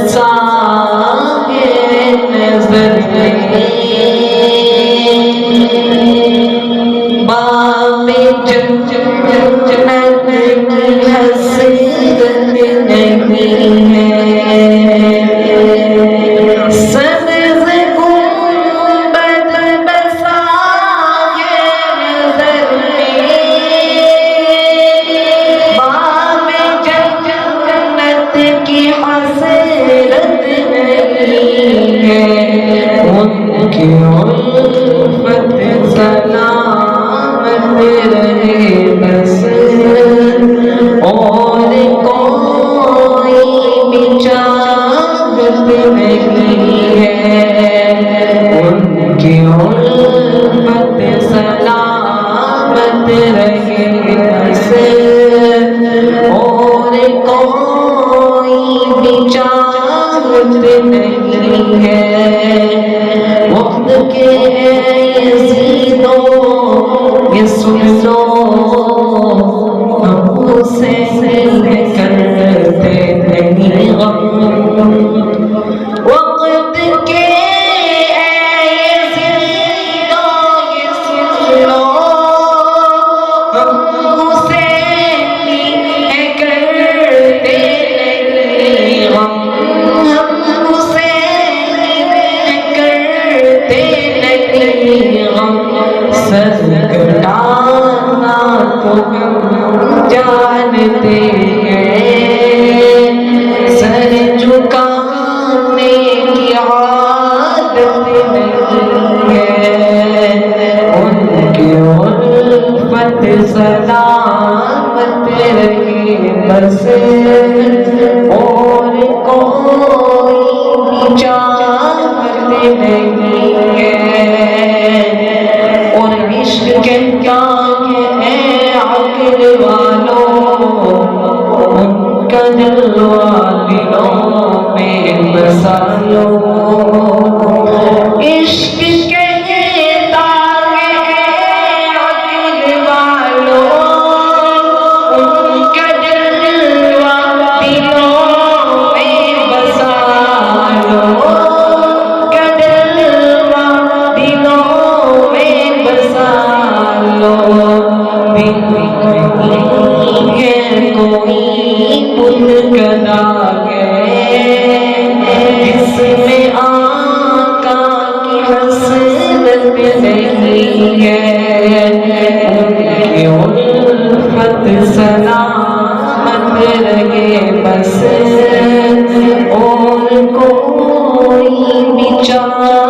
بسائے نظر باب جنت کی حسرت نہیں ہے سبز گنبد بسائے نظر باب جنت کی حسرت نہیں ہے ان کی الفت سلامت رہے بس اور کوئی بھی چاہت نہیں ہے ان کی الفت سلامت رہے بس اور کوئی بھی چاہت نہیں ہے وقت کے یزیدو یہ سن لو ہم اسے کرتے نہیں غم وقت کے یزیدو یہ سن لو ہم اسے کرتے نہیں غم ہم اسے کرتے نہیں غم سر کٹانا تو ہم جانتے ہیں سر جھکانے کی عادت نہیں ہے ان کی الفت سلامت رہے بس اور کوئی بھی چاہت نہیں ہے اور عشق کہتا ہے عقل والوں ان کا جلوہ دلوں میں بسا لو عشق کہتا ہے عقل والوں ان کا جلوہ دلوں میں بسا لو کا جلوہ دلوں میں بسا لو دل نہیں ہے کوئی بت گدا جس میں آقا کی حسرت نہیں ہے ان کی الفت سلامت رہے بس اور کوئی بھی چاہت